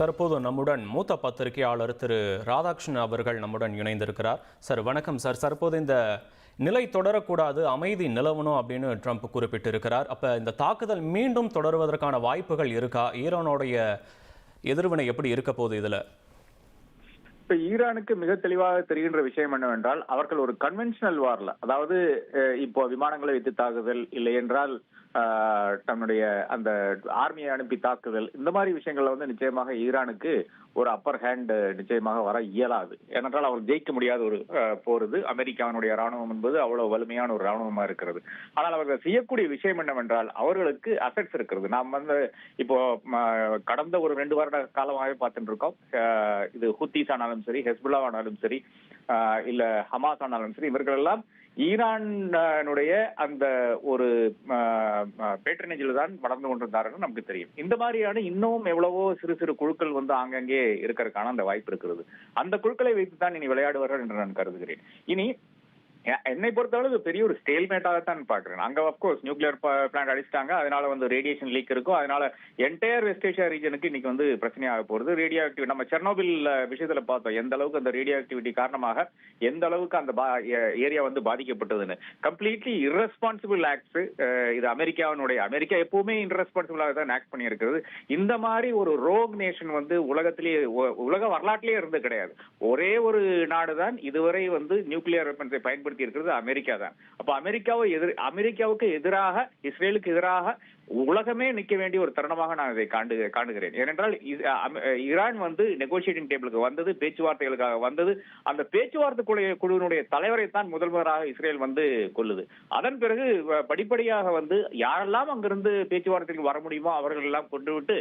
தற்போது நம்முடன் மூத்த பத்திரிகையாளர் திரு ராதாகிருஷ்ணன் அவர்கள் நம்முடன் இணைந்திருக்கிறார். சார் வணக்கம் சார். தற்போது இந்த நிலை தொடரக்கூடாது, அமைதி நிலவணும் அப்படின்னு ட்ரம்ப் குறிப்பிட்டிருக்கிறார். அப்ப இந்த தாக்குதல் மீண்டும் தொடருவதற்கான வாய்ப்புகள் இருக்கா? ஈரானுடைய எதிர்வினை எப்படி இருக்க போகுது இதுல? இப்ப ஈரானுக்கு மிக தெளிவாக தெரிகின்ற விஷயம் என்னவென்றால், அவர்கள் ஒரு கன்வென்ஷனல் வார்ல, அதாவது இப்போ விமானங்களை வைத்து தாக்குதல், இல்லை என்றால் தன்னுடைய அந்த ஆர்மியை அனுப்பி தாக்குதல், இந்த மாதிரி விஷயங்கள்ல நிச்சயமாக ஈரானுக்கு ஒரு அப்பர் ஹேண்ட் நிச்சயமாக வர இயலாது. ஏனென்றால் அவர் ஜெயிக்க முடியாத ஒரு போர் இது. அமெரிக்காவினுடைய ராணுவம் என்பது அவ்வளவு வலிமையான ஒரு ராணுவமா இருக்கிறது. ஆனால் அவர்கள் செய்யக்கூடிய விஷயம் என்னவென்றால், அவர்களுக்கு அசெட்ஸ் இருக்கிறது. நாம் இப்போ கடந்த ஒரு 2 வருட காலமாகவே பார்த்துட்டு இருக்கோம். இது ஹூத்திஸ் ஆனாலும் சரி, ஹெஸ்புல்லா ஆனாலும் சரி, இல்ல ஹமாஸ் ஆனாலும் சரி, இவர்கள் எல்லாம் ஈரானுடைய அந்த ஒரு பேட்டர்னேஜில் தான் வளர்ந்து கொண்டிருந்தார்கள் நமக்கு தெரியும். இந்த மாதிரியான இன்னமும் எவ்வளவோ சிறு சிறு குழுக்கள் ஆங்காங்கே இருக்கிறதுக்கான அந்த வாய்ப்பு இருக்கிறது. அந்த குழுக்களை வைத்துதான் இனி விளையாடுவார்கள் என்று நான் கருதுகிறேன். இனி என்னை பொறுத்தளவு பெரிய ஒரு ஸ்டேல்மேட்டாகத்தான் பாக்குறேன். அங்க அப்கோர்ஸ் நியூக்ளியர் பிளான்ட் அடிச்சிட்டாங்க, அதனால ரேடியேஷன் லீக் இருக்கும். அதனால என்டையர் வெஸ்ட் ஏஷியா ரீஜனுக்கு இன்னைக்கு பிரச்சனையாக போறது. ரேடியோ ஆக்டிவிட்டி நம்ம செர்னோபில் விஷயத்துல பார்த்தோம், எந்த அளவுக்கு அந்த ரேடியோ ஆக்டிவிட்டி காரணமாக எந்த அளவுக்கு அந்த ஏரியா பாதிக்கப்பட்டதுன்னு. கம்ப்ளீட்லி இரஸ்பான்சிபிள் ஆக்ட்ஸ் இது. அமெரிக்கா எப்பவுமே இரஸ்பான்சிபிளாக தான் ஆக்ட் பண்ணி இருக்கிறது. இந்த மாதிரி ஒரு ரோக் நேஷன் உலகத்திலேயே, உலக வரலாற்றிலேயே இருந்து கிடையாது. ஒரே ஒரு நாடுதான் இதுவரை நியூக்ளியர் வெப்பன்ஸை பயன்படுத்தி இருக்கிறது, அமெரிக்கா தான். அப்ப அமெரிக்காவுக்கு எதிராக, இஸ்ரேலுக்கு எதிராக உலகமே நிக்க வேண்டிய ஒரு தருணமாக நான் இதை காணுகிறேன். ஏனென்றால் ஈரான் நெகோசியேட்டிங் டேபிளுக்கு வந்தது, பேச்சுவார்த்தைகளுக்காக வந்தது. அந்த பேச்சுவார்த்தை குழுவினுடைய தலைவரை தான் முதல்வராக இஸ்ரேல் கொள்ளுது. அதன் பிறகு படிப்படியாக யாரெல்லாம் அங்கிருந்து பேச்சுவார்த்தைக்கு வர முடியுமோ அவர்கள் எல்லாம் கொண்டு விட்டு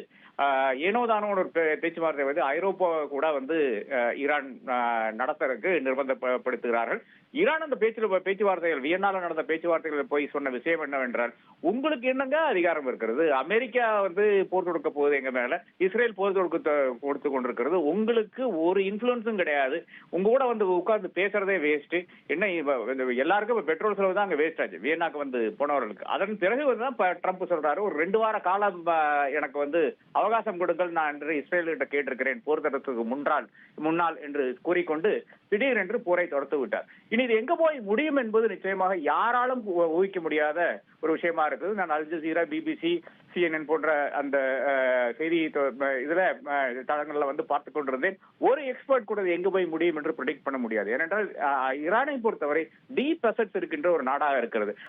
ஏனோதானோ ஒரு பேச்சுவார்த்தை ஐரோப்பா கூட ஈரான் நடத்துறதுக்கு நிர்பந்தப்படுத்துகிறார்கள். ஈரான் அந்த பேச்சுவார்த்தைகள், வியன்னால நடந்த பேச்சுவார்த்தைகள் போய் சொன்ன விஷயம் என்னவென்றால், உங்களுக்கு என்னங்க அதிகாரம் இருக்கிறது? அமெரிக்கா போர் தொடுக்க போகுது எங்க மேல, இஸ்ரேல் போர் கொடுத்து கொண்டிருக்கிறது. உங்களுக்கு ஒரு இன்ஃபுளுன்ஸும் கிடையாது. உங்க கூட உட்கார்ந்து பேசுறதே வேஸ்ட். என்ன எல்லாருக்கும் பெட்ரோல் செலவு தான் அங்க வேஸ்ட் ஆச்சு வியன்னாக்கு போனவர்களுக்கு. அதன் பிறகு ட்ரம்ப் சொல்றாரு, ஒரு 2 வார காலம் எனக்கு அவகாசம் கொடுங்கள், நான் என்று இஸ்ரேல் கிட்ட கேட்டிருக்கிறேன் போர் தடுத்துக்கு முன்னால் என்று கூறிக்கொண்டு திடீரென்று போரை தொடர்த்து விட்டார். இனி இது எங்க போய் முடியும் என்பது நிச்சயமாக யாராலும் ஊகிக்க முடியாத ஒரு விஷயமா இருக்குது. நான் அல் ஜசீரா, பிபிசி, CNN போன்ற அந்த செய்தி இதுல தளங்கள்ல பார்த்துக் கொண்டிருந்தேன். ஒரு எக்ஸ்பர்ட் கூட எங்க போய் முடியும் என்று ப்ரெடிக்ட் பண்ண முடியாது. ஏனென்றால் ஈரானை பொறுத்தவரை டீப் அசெட்ஸ் இருக்கின்ற ஒரு நாடாக இருக்கிறது.